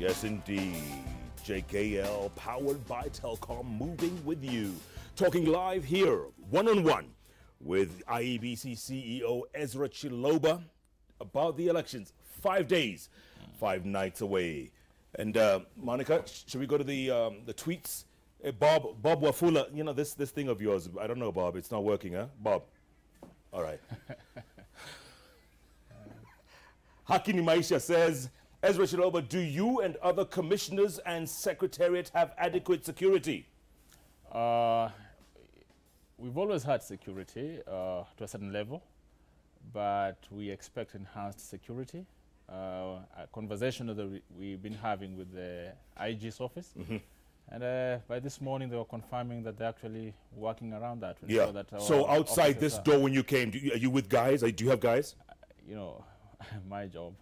Yes, indeed. JKL, powered by Telcom, moving with you. Talking live here, one-on-one, with IEBC CEO Ezra Chiloba about the elections. 5 days, 5 nights away. And Monica, should we go to the tweets? Bob Wafula, you know, this thing of yours, I don't know, Bob, it's not working, huh? Bob. All right. Hakini Maisha says, Ezra Chiloba, do you and other commissioners and secretariat have adequate security? We've always had security to a certain level, but we expect enhanced security. A conversation that we've been having with the IG's office, and by this morning they were confirming that they're actually working around that. Yeah. That so outside this door when you came, are you with guys? Do you have guys? You know, my job.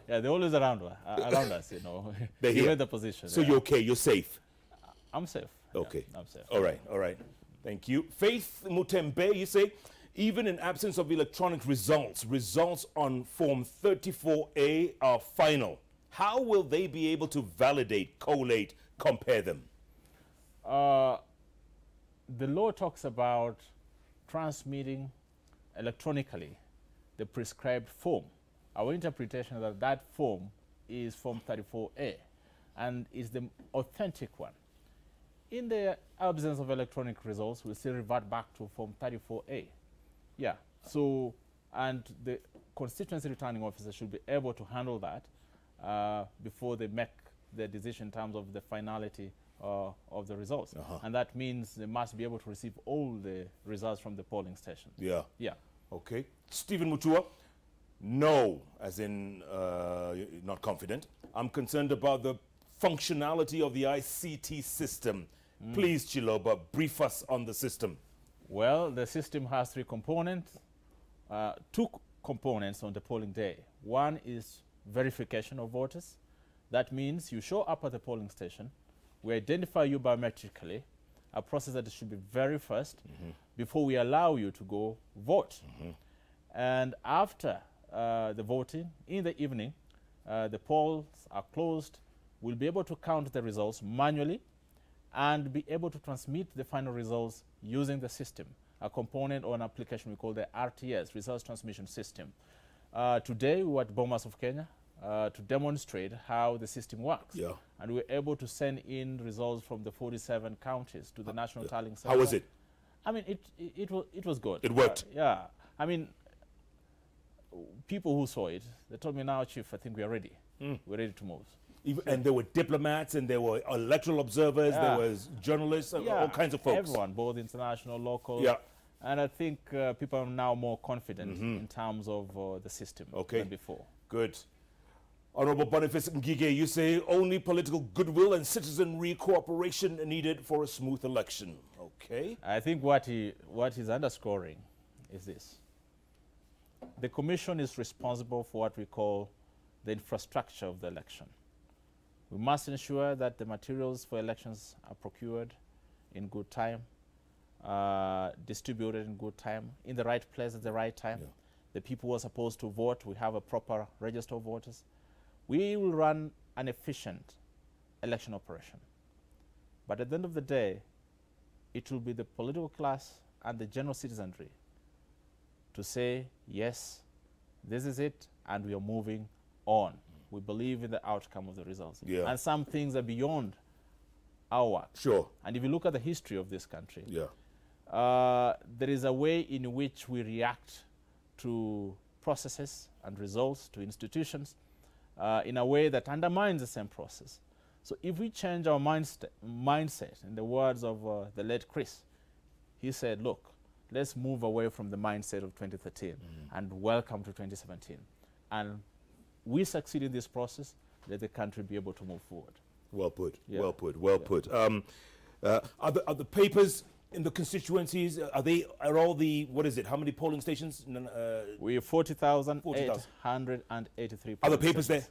Yeah, they're always around us, you know. They're here. The position. So you're okay, you're safe? I'm safe. Okay. Yeah, I'm safe. All right, all right. Thank you. Faith Mutembe, you say, even in absence of electronic results on Form 34A are final. How will they be able to validate, collate, compare them? The law talks about transmitting electronically the prescribed form. Our interpretation is that that form is Form 34A and is the authentic one. In the absence of electronic results, we'll still revert back to Form 34A. Yeah, so, and the constituency returning officer should be able to handle that before they make their decision in terms of the finality of the results. And that means they must be able to receive all the results from the polling station. Yeah. Yeah. Okay. Stephen Mutua, no, as in not confident. I'm concerned about the functionality of the ICT system. Please, Chiloba, brief us on the system. Well, the system has three components, two components on the polling day. One is verification of voters. That means you show up at the polling station, we identify you biometrically, a process that should be very first before we allow you to go vote. And after the voting, in the evening, the polls are closed. We'll be able to count the results manually and be able to transmit the final results using the system, a component or an application we call the RTS, Results Transmission System. Today, we were at Bomas of Kenya to demonstrate how the system works. Yeah. And we were able to send in results from the 47 counties to the National Tallying Center. How was it? I mean, it was good. It worked? Yeah. I mean, people who saw it, they told me, now, Chief, I think we are ready. We're ready to move. And there were diplomats, and there were electoral observers, there was journalists, all kinds of folks. Everyone, both international, local. Yeah. And I think people are now more confident in terms of the system than before. Good. Honorable Boniface Ngige, you say only political goodwill and citizenry cooperation needed for a smooth election. Okay. I think what he's underscoring is this. The Commission is responsible for what we call the infrastructure of the election. We must ensure that the materials for elections are procured in good time, distributed in good time, in the right place at the right time. Yeah. The people who are supposed to vote, we have a proper register of voters. We will run an efficient election operation. But at the end of the day, it will be the political class and the general citizenry to say, yes, this is it, and we are moving on. We believe in the outcome of the results. Yeah. And some things are beyond our work. Sure. And if you look at the history of this country, there is a way in which we react to processes and results, to institutions, in a way that undermines the same process. So if we change our mindset, in the words of the late Chris, he said, look, let's move away from the mindset of 2013 and welcome to 2017. And we succeed in this process, let the country be able to move forward. Well put, well put, well put. Are the papers in the constituencies, are all the, what is it, how many polling stations? We have 40,883 Are the papers there?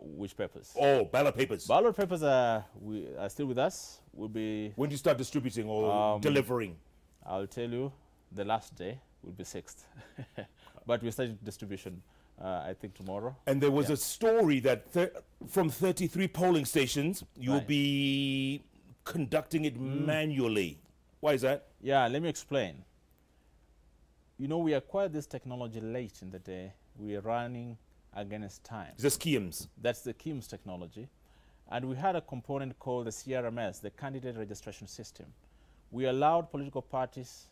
Which papers? Oh, ballot papers. Ballot papers are still with us. Will be. When do you start distributing or delivering? I'll tell you, the last day will be 6th. But we started distribution I think tomorrow. And there was a story that from 33 polling stations, you'll Right. be conducting it manually. Why is that? Yeah, let me explain. You know, we acquired this technology late in the day. We are running against time. It's the schemes. That's the KIMS technology. And we had a component called the CRMS, the Candidate Registration System. We allowed political parties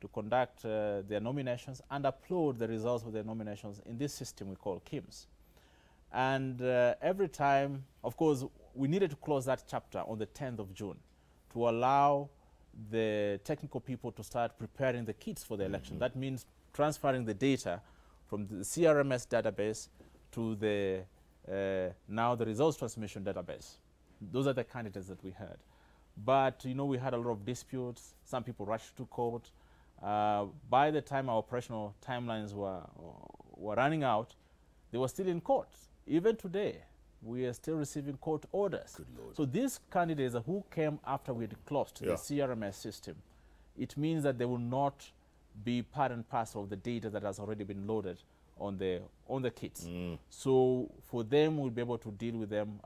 to conduct their nominations and upload the results of their nominations in this system we call KIMS. And every time, of course, we needed to close that chapter on the 10th of June to allow the technical people to start preparing the kits for the election. That means transferring the data from the CRMS database to the now the results transmission database. Those are the candidates that we had. But, you know, we had a lot of disputes. Some people rushed to court. By the time our operational timelines were running out, they were still in court. Even today, we are still receiving court orders. Good Lord. So these candidates who came after we had closed the CRMS system, it means that they will not be part and parcel of the data that has already been loaded on the kits. So for them, we'll be able to deal with them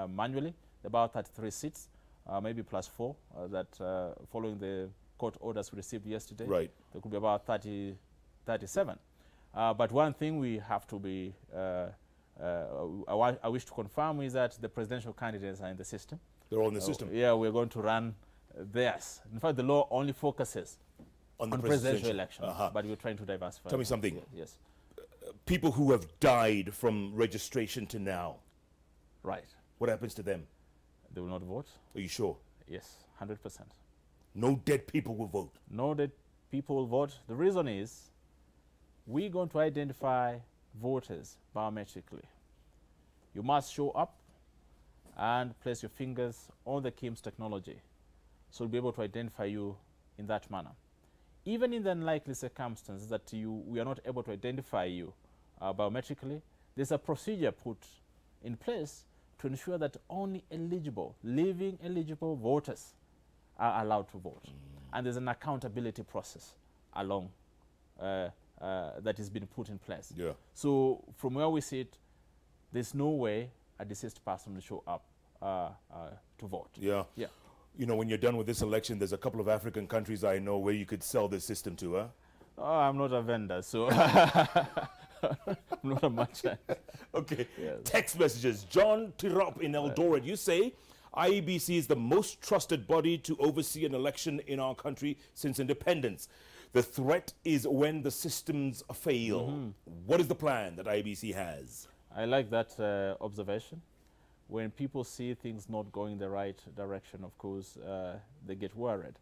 manually, about 33 seats, maybe plus 4 that following the court orders we received yesterday. Right. There could be about 37. But one thing we have to be, I wish to confirm is that the presidential candidates are in the system. They're all in the system. Yeah, we're going to run theirs. In fact, the law only focuses On the presidential elections, but we're trying to diversify. Tell me something. Yes. People who have died from registration to now, Right. what happens to them? They will not vote? Are you sure? Yes, 100%. No dead people will vote. No dead people will vote. The reason is we're going to identify voters biometrically. You must show up and place your fingers on the KIMS technology, so we'll be able to identify you in that manner. Even in the unlikely circumstances that we are not able to identify you biometrically, there's a procedure put in place to ensure that only eligible, living eligible voters are allowed to vote. And there's an accountability process along that has been put in place. Yeah. So from where we sit, there's no way a deceased person will show up to vote. Yeah. Yeah. You know, when you're done with this election, there's a couple of African countries I know where you could sell this system to, huh? Oh, I'm not a vendor, so I'm not a merchant. Okay. Yes. Text messages. John Tirop in Eldoret. You say IEBC is the most trusted body to oversee an election in our country since independence. The threat is when the systems fail. What is the plan that IEBC has? I like that observation. When people see things not going the right direction, of course, they get worried.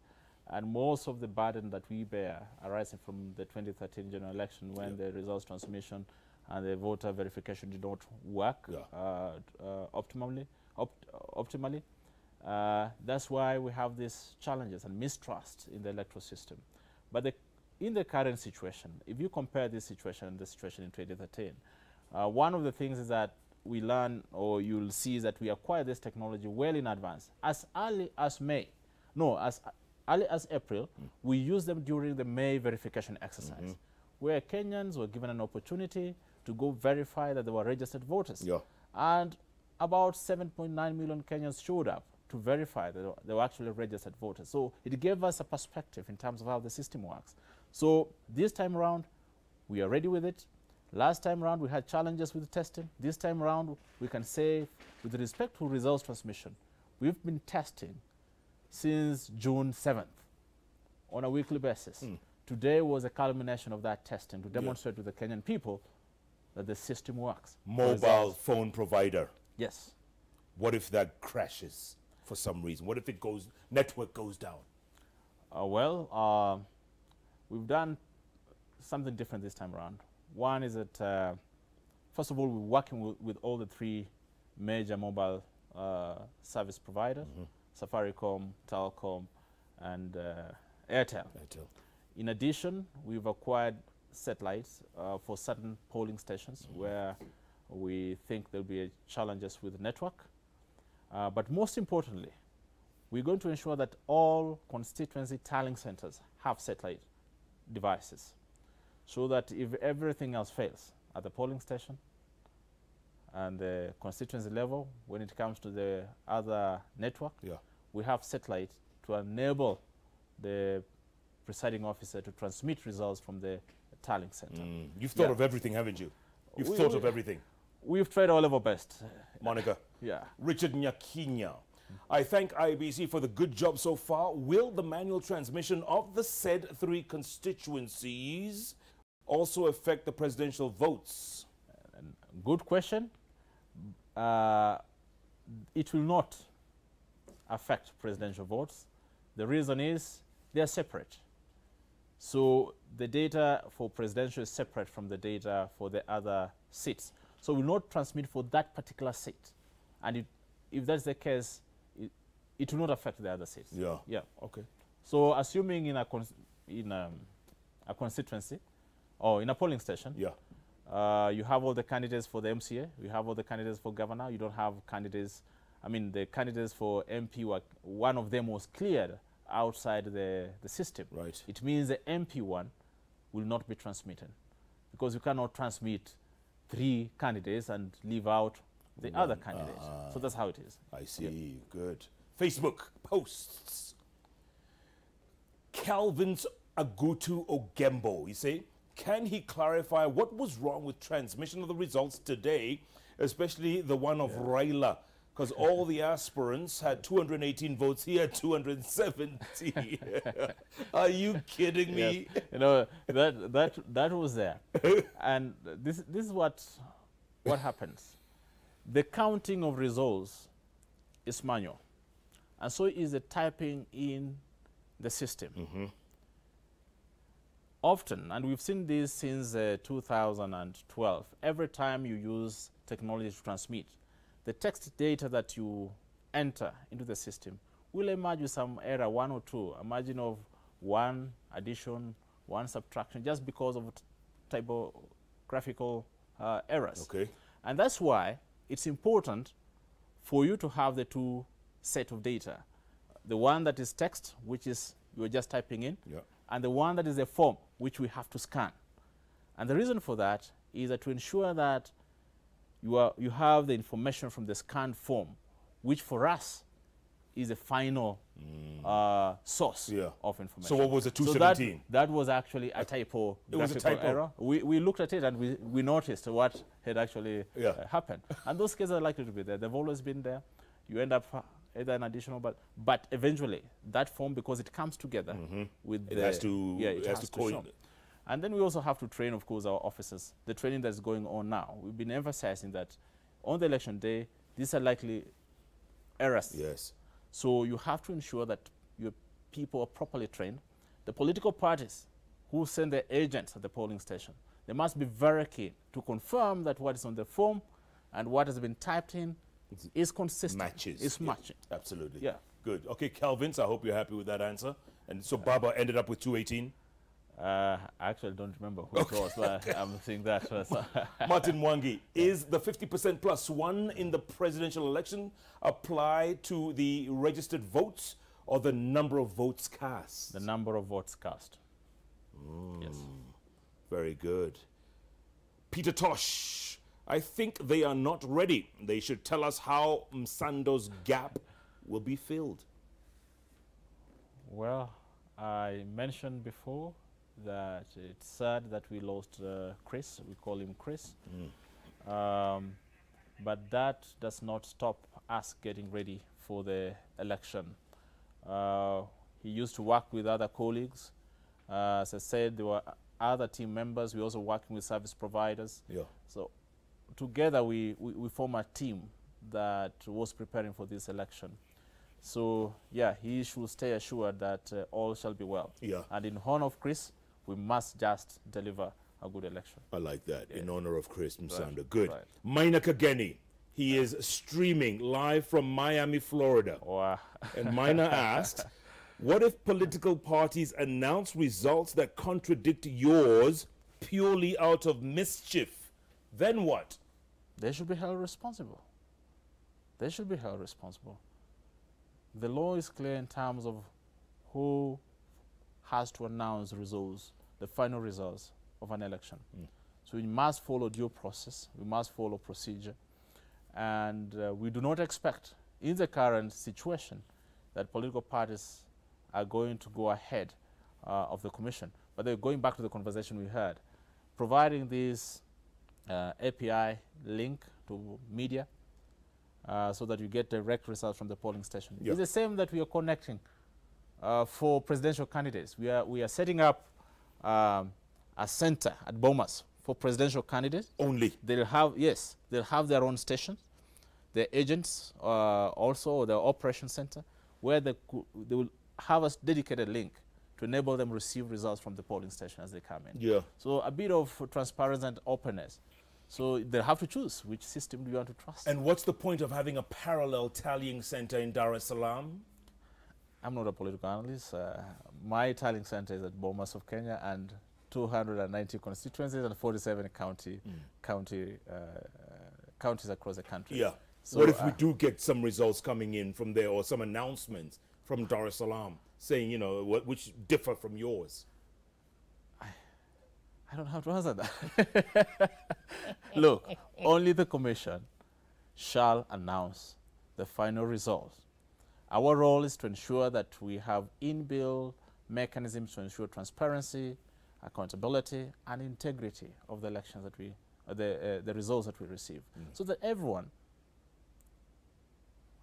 And most of the burden that we bear arising from the 2013 general election, when the results transmission and the voter verification did not work optimally, that's why we have these challenges and mistrust in the electoral system. But in the current situation, if you compare this situation and the situation in 2013, one of the things is that we learn, or you'll see, that we acquire this technology well in advance. As early as early as April, we used them during the May verification exercise, where Kenyans were given an opportunity to go verify that they were registered voters. Yeah. And about 7.9 million Kenyans showed up to verify that they were actually registered voters. So it gave us a perspective in terms of how the system works. So this time around, we are ready with it. Last time around, we had challenges with the testing. This time around, we can say, with respect to results transmission, we've been testing since June 7th on a weekly basis. Today was a culmination of that testing to demonstrate to the Kenyan people that the system works. Mobile phone provider. Yes. What if that crashes for some reason? What if network goes down? We've done something different this time around. One is that, first of all, we're working with all the 3 major mobile service providers, Safaricom, Telcom, and Airtel. In addition, we've acquired satellites for certain polling stations where we think there'll be challenges with the network. But most importantly, we're going to ensure that all constituency tallying centers have satellite devices, so that if everything else fails, at the polling station and the constituency level. When it comes to the other network, we have satellite to enable the presiding officer to transmit results from the tallying center. You've thought of everything, haven't you? You've thought of everything. We've tried all of our best. Monica. Yeah. Richard Nyakinya. I thank IEBC for the good job so far. Will the manual transmission of the said 3 constituencies also affect the presidential votes? Good question. It will not affect presidential votes. The reason is they are separate. So the data for presidential is separate from the data for the other seats. So we will not transmit for that particular seat. And if that's the case, it will not affect the other seats. Yeah. Yeah. Okay. So assuming in a constituency or in a polling station, you have all the candidates for the MCA, you have all the candidates for governor, you don't have candidates. I mean, the candidates for MP, one of them was cleared outside the system. Right. It means the MP one will not be transmitted because you cannot transmit 3 candidates and leave out the other candidates. So that's how it is. I see. Good. Facebook posts. Calvin's Agutu Ogembo, you say, can he clarify what was wrong with transmission of the results today, especially the one of Raila? Because all the aspirants had 218 votes, he had 270. Are you kidding me? You know, that was there. And this is what happens. The counting of results is manual. And so is the typing in the system. Often, and we've seen this since 2012, every time you use technology to transmit, the text data that you enter into the system will emerge with some error, 1 or 2, a margin of 1 addition, 1 subtraction, just because of typographical errors. Okay. And that's why it's important for you to have the 2 set of data. The one that is text, which is you're just typing in, and the one that is a form, which we have to scan. And the reason for that is that to ensure that you have the information from the scanned form, which for us is a final source of information. So what was the 217? So that was actually a typo. It was a typo error. We looked at it and we noticed what had actually happened. And those cases are likely to be there. They've always been there. You end up either an additional, but eventually that form, because it comes together with it has to coin. And then we also have to train, of course, our officers. The training that's going on now, we've been emphasizing that on the election day, these are likely errors. Yes. So you have to ensure that your people are properly trained. The political parties who send their agents at the polling station, they must be very keen to confirm that what is on the form and what has been typed in is consistent. Matches. It's matching. Absolutely. Yeah. Good. Okay, Calvins, I hope you're happy with that answer. And so Baba ended up with 218. I actually don't remember who it was, but I'm seeing that. Martin Mwangi, is the 50% plus 1 in the presidential election apply to the registered votes or the number of votes cast? The number of votes cast. Yes. Very good. Peter Tosh, I think they are not ready. They should tell us how Msando's gap will be filled. Well, I mentioned before that it's sad that we lost Chris. We call him Chris. But that does not stop us getting ready for the election. He used to work with other colleagues. As I said, there were other team members. We're also working with service providers. So together we form a team that was preparing for this election. So yeah, he should stay assured that all shall be well. And in honor of Chris, we must just deliver a good election. I like that. In honor of Chris Msando. Good. Right. Maina Kageni, he is streaming live from Miami, Florida. Wow. And Maina asked, what if political parties announce results that contradict yours purely out of mischief? Then what? They should be held responsible. They should be held responsible. The law is clear in terms of who has to announce results, the final results of an election. So we must follow due process, we must follow procedure, and we do not expect, in the current situation, that political parties are going to go ahead of the commission. But they're going back to the conversation we had, providing this API link to media so that you get direct results from the polling station. Yeah. It's the same that we are connecting for presidential candidates. We are setting up a center at Bomas for presidential candidates. Only. They'll have, yes, they'll have their own stations, their agents also, their operation center, where they will have a dedicated link to enable them receive results from the polling station as they come in. Yeah. So a bit of transparency and openness. So they'll have to choose which system do you want to trust. And what's the point of having a parallel tallying center in Dar es Salaam? I'm not a political analyst. My tallying center is at Bomas of Kenya, and 290 constituencies and 47 counties across the country. Yeah. So what if we do get some results coming in from there, or some announcements from Dar es Salaam saying, you know, which differ from yours? I don't have to answer that. Look, only the commission shall announce the final results. Our role is to ensure that we have inbuilt mechanisms to ensure transparency, accountability, and integrity of the elections that we, the results that we receive, so that everyone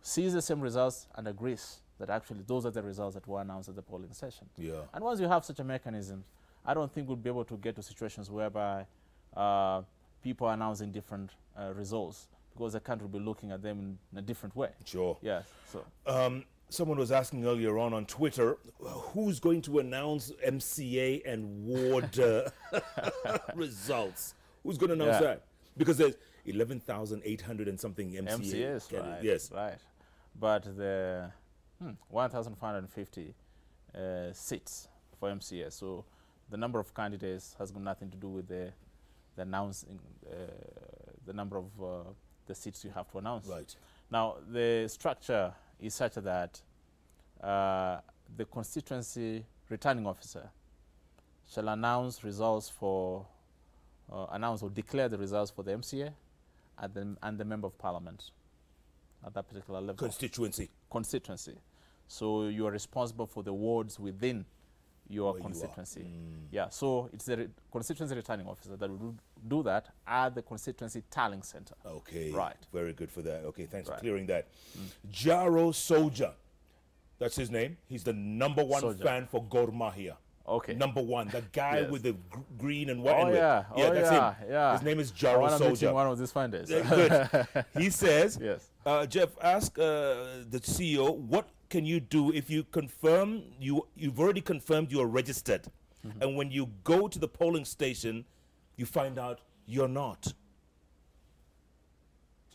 sees the same results and agrees that actually those are the results that were announced at the polling station. Yeah. And once you have such a mechanism, I don't think we'll be able to get to situations whereby people are announcing different results, because the country will be looking at them in a different way. Sure. Yes. So. Someone was asking earlier on Twitter, who's going to announce MCA and ward results? Who's going to announce that? Because there's 11,800 and something MCAs, right? Yes. Right. But the 1,550 seats for MCA. So the number of candidates has got nothing to do with the announcing the number of the seats you have to announce. Right. Now the structure is such that the constituency returning officer shall announce results for announce or declare the results for the MCA and the member of parliament at that particular level. Constituency. So you are responsible for the wards within your constituency. Yeah, so it's the constituency returning officer that will do that at the constituency tallying center. Okay. Right. Very good for that. Okay, thanks for clearing that. Jaro Soldier, that's his name. He's the #1 fan for Gor Mahia. Okay. #1, the guy with the green and white. Oh, anyway. yeah. That's him. Yeah. His name is Jaro Soldier. One of these finders. Good. He says, yes. Jeff, ask the CEO, what can you do if you confirm, you've already confirmed you're registered, and when you go to the polling station, you find out you're not.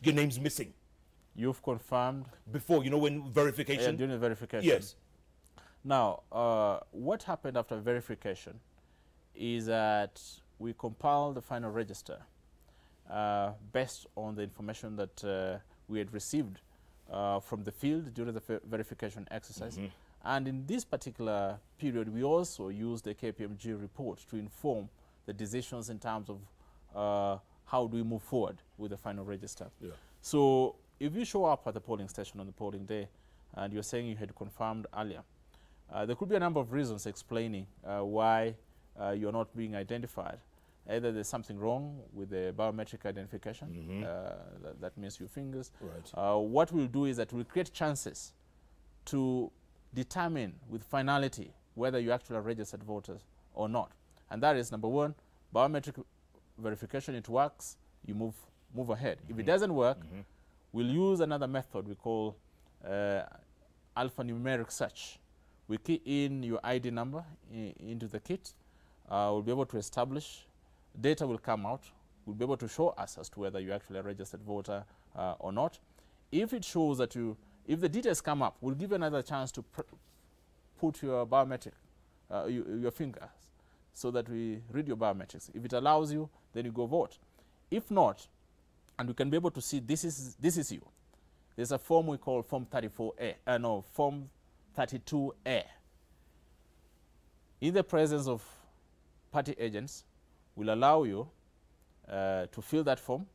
Your name's missing. You've confirmed? Before, you know, when verification? During the verification. Yes. Now, what happened after verification is that we compiled the final register based on the information that we had received from the field during the verification exercise. And in this particular period, we also used the KPMG report to inform the decisions in terms of how do we move forward with the final register. Yeah. So if you show up at the polling station on the polling day and you're saying you had confirmed earlier, there could be a number of reasons explaining why you're not being identified. Either there's something wrong with the biometric identification, that means your fingers. Right. What we'll do is that we'll create chances to determine with finality whether you actually are registered voters or not. And that is #1, biometric verification. It works, you move ahead. If it doesn't work, we'll use another method we call alphanumeric search. We key in your ID number into the kit. We'll be able to establish, data will come out, will be able to show us as to whether you're actually a registered voter or not. If it shows that if the details come up, we'll give you another chance to put your biometric, your fingers, so that we read your biometrics. If it allows you, then you go vote. If not, and we can be able to see this is you, there's a form we call Form 34A, Form 32A. In the presence of party agents, will allow you to fill that form,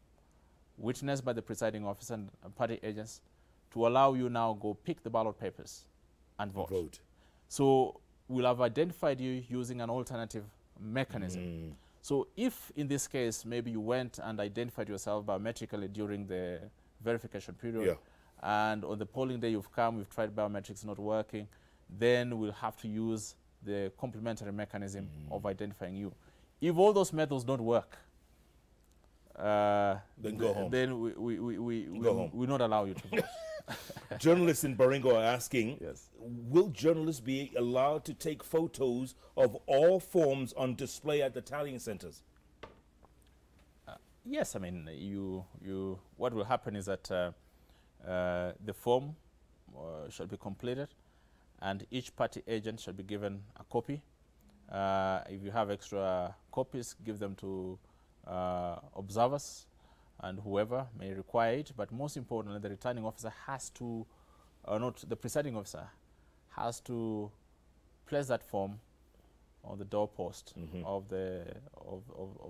witnessed by the presiding officer and party agents, to allow you now go pick the ballot papers and vote. So we'll have identified you using an alternative mechanism. So if in this case maybe you went and identified yourself biometrically during the verification period, and on the polling day you've come, we've tried biometrics not working, then we'll have to use the complementary mechanism of identifying you. If all those methods don't work, then go home. Then we not allow you to vote. Journalists in Baringo are asking, Yes. will journalists be allowed to take photos of all forms on display at the tallying centers? Yes, I mean, what will happen is that the form shall be completed, and each party agent shall be given a copy. If you have extra copies, give them to observers and whoever may require it. But most importantly, the returning officer has to, not the presiding officer, has to place that form on the doorpost of the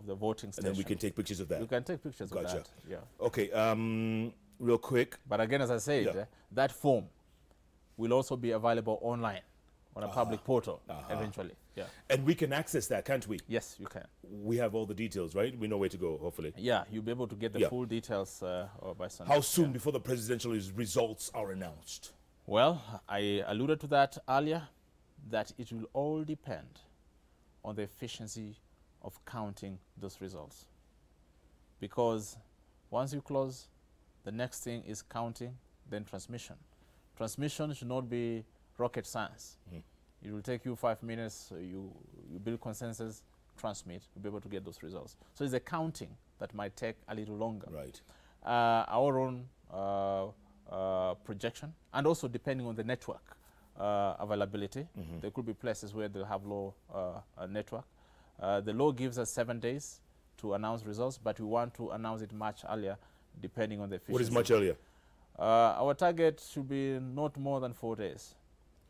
voting station. And then we can take pictures of that. You can take pictures of that. Yeah. Okay. Real quick. But again, as I said, that form will also be available online on a public portal eventually. Yeah. And we can access that, can't we? Yes, you can. We have all the details, right? We know where to go, hopefully. Yeah, you'll be able to get the full details by Sunday. How soon before the presidential results are announced? Well, I alluded to that earlier, that it will all depend on the efficiency of counting those results. Because once you close, the next thing is counting, then transmission. Transmission should not be rocket science. It will take you 5 minutes, you build consensus, transmit, you'll be able to get those results. So it's the counting that might take a little longer. Right. Our own projection, and also depending on the network availability, there could be places where they'll have low network. The law gives us 7 days to announce results, but we want to announce it much earlier, depending on the efficiency. What is much earlier? Our target should be not more than 4 days.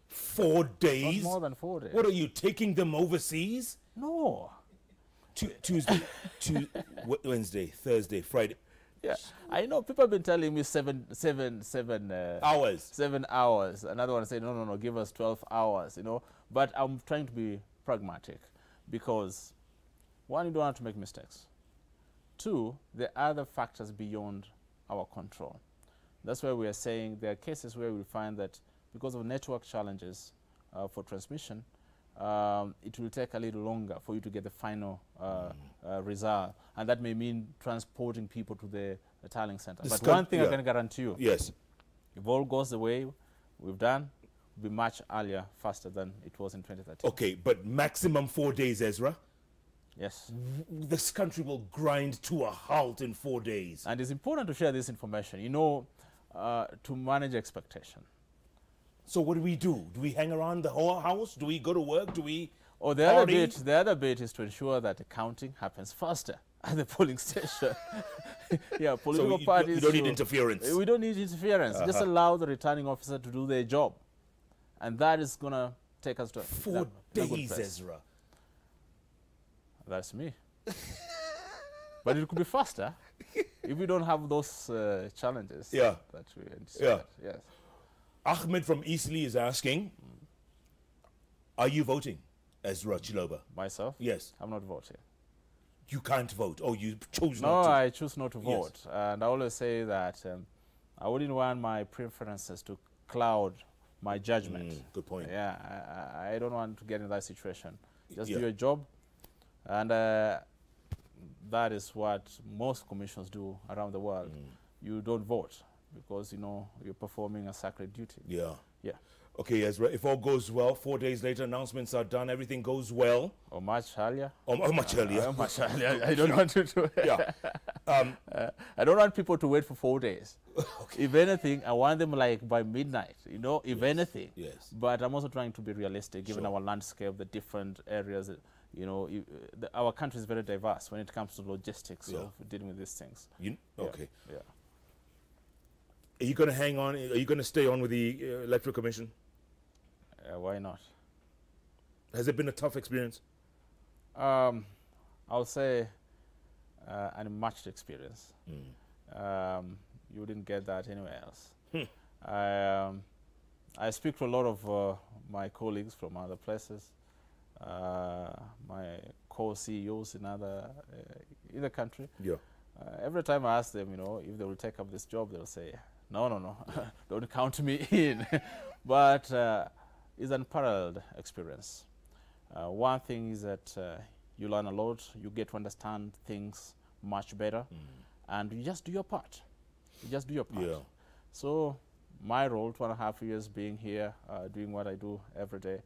4 days? Not more than 4 days. What are you, taking them overseas? No. Tuesday, Wednesday, Thursday, Friday. Yeah, I know people have been telling me seven hours. 7 hours. Another one said, no, give us 12 hours, you know. But I'm trying to be pragmatic because, one, you don't have to make mistakes. Two, there are other factors beyond our control. That's why we are saying there are cases where we find that because of network challenges for transmission, it will take a little longer for you to get the final result. And that may mean transporting people to the tallying center. But one thing I can guarantee you, yes, if all goes the way we've done, will be much earlier, faster than it was in 2013. Okay, but maximum 4 days, Ezra? Yes. This country will grind to a halt in 4 days. And it's important to share this information, you know, to manage expectation. So what do? Do we hang around the whole house? Do we go to work? Do we the other bit is to ensure that the counting happens faster at the polling station. Yeah, political parties. You don't need interference. We don't need interference. Just allow the returning officer to do their job. And that is going to take us to 4 days, Ezra. That's me. But it could be faster if we don't have those challenges that we anticipate. Yes. Ahmed from Eastleigh is asking, are you voting, Ezra Chiloba? Myself? Yes. I'm not voting. You can't vote. Oh, you chose not to. No, I choose not to vote. And I always say that I wouldn't want my preferences to cloud my judgment. Good point. Yeah, I don't want to get in that situation. Just do your job. And that is what most commissions do around the world. You don't vote because, you know, you're performing a sacred duty. Yeah. Yeah. Okay, Ezra, if all goes well, 4 days later, announcements are done, everything goes well. Or much earlier. Or much earlier. Much earlier. I don't want to do it. Yeah. I don't want people to wait for 4 days. Okay. If anything, I want them like by midnight, you know, if anything. Yes. But I'm also trying to be realistic, given our landscape, the different areas. You know, our country is very diverse when it comes to logistics of dealing with these things. Okay. Yeah. Are you going to hang on? Are you going to stay on with the Electoral Commission? Why not? Has it been a tough experience? I'll say and much experience. You wouldn't get that anywhere else. I speak to a lot of my colleagues from other places, my co-CEOs in the country. Yeah. Every time I ask them, you know, if they will take up this job, they'll say, no, no, no, don't count me in. But it's an unparalleled experience. One thing is that you learn a lot, you get to understand things much better, and you just do your part. You just do your part. Yeah. So my role, 2.5 years being here, doing what I do every day,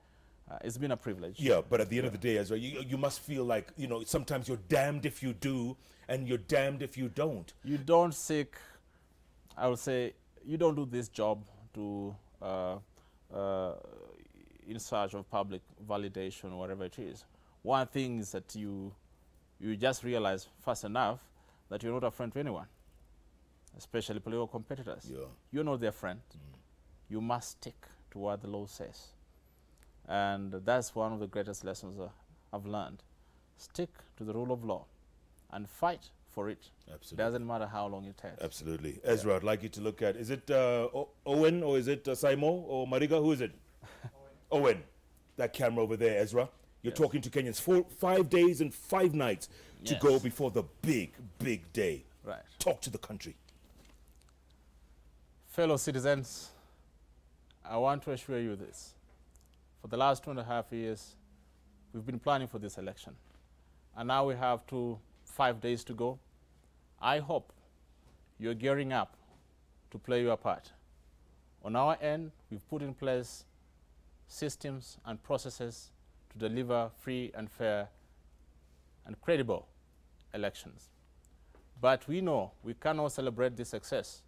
it's been a privilege. Yeah, but at the end of the day, Ezra, you must feel like, you know, sometimes you're damned if you do, and you're damned if you don't. You don't seek, I would say, you don't do this job to in search of public validation or whatever it is. One thing is that you just realize fast enough that you're not a friend to anyone, especially political competitors. Yeah. You're not their friend. You must stick to what the law says. And that's one of the greatest lessons I've learned. Stick to the rule of law and fight for it. Absolutely. Doesn't matter how long it takes. Absolutely. Ezra, I'd like you to look at, is it Owen or is it Saimo or Mariga? Who is it? Owen. That camera over there, Ezra. You're talking to Kenyans. 5 days and 5 nights to go before the big, big day. Right. Talk to the country. Fellow citizens, I want to assure you this. For the last 2.5 years, we've been planning for this election. And now we have 5 days to go. I hope you're gearing up to play your part. On our end, we've put in place systems and processes to deliver free and fair and credible elections. But we know we cannot celebrate this success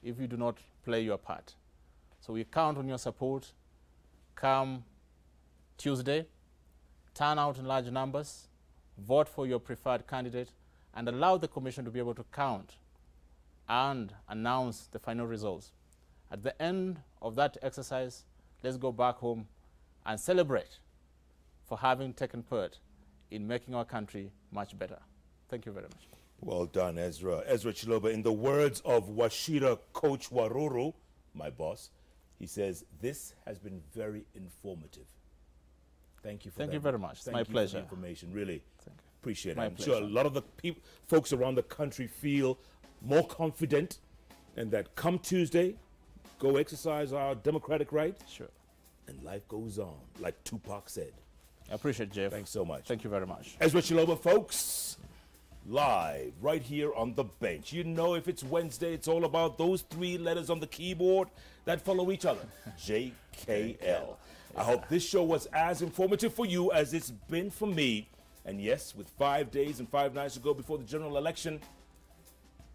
if you do not play your part. So we count on your support. Come Tuesday, turn out in large numbers, vote for your preferred candidate, and allow the Commission to be able to count and announce the final results. At the end of that exercise, let's go back home and celebrate for having taken part in making our country much better. Thank you very much. Well done, Ezra. Ezra Chiloba, in the words of Washira Coach Waruru, my boss, he says, this has been very informative. Thank you for that. Thank you very much. It's my pleasure. For the information, really. Thank you. Appreciate it. My I'm pleasure. sure a lot of the folks around the country feel more confident, and that come Tuesday, go exercise our democratic right. Sure. And life goes on, like Tupac said. I appreciate it, Jeff. Thanks so much. Thank you very much. Ezra Chiloba, folks, live right here on the bench. You know, if it's Wednesday, it's all about those 3 letters on the keyboard that follow each other. JKL. I hope this show was as informative for you as it's been for me. And yes, with 5 days and 5 nights to go before the general election,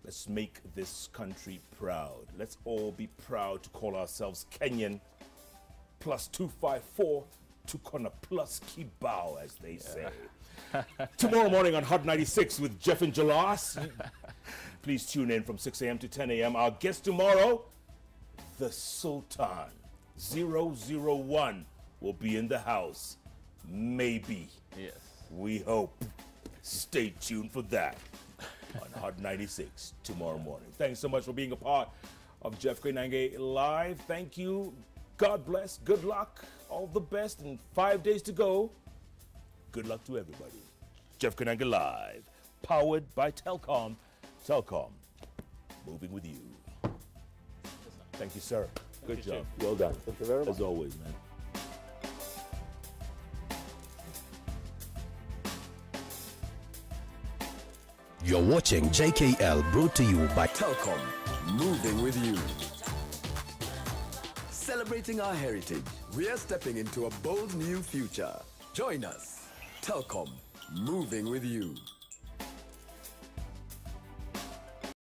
let's make this country proud. Let's all be proud to call ourselves Kenyan. +254 Tukona plus Kibao, as they say. Tomorrow morning on Hot 96 with Jeff and Jalas. Please tune in from 6 a.m. to 10 a.m. Our guest tomorrow, the Sultan 001 will be in the house. Maybe. Yes. We hope. Stay tuned for that on Hot 96 tomorrow morning. Thanks so much for being a part of Jeff Koinange Live. Thank you. God bless. Good luck. All the best. And 5 days to go. Good luck to everybody. Jeff Koinange Live. Powered by Telcom. Telcom. Moving with you. Thank you, sir. Good job. Well done. Thank you very much. As always, man. You're watching JKL, brought to you by Telcom, moving with you. Celebrating our heritage, we are stepping into a bold new future. Join us. Telcom, moving with you.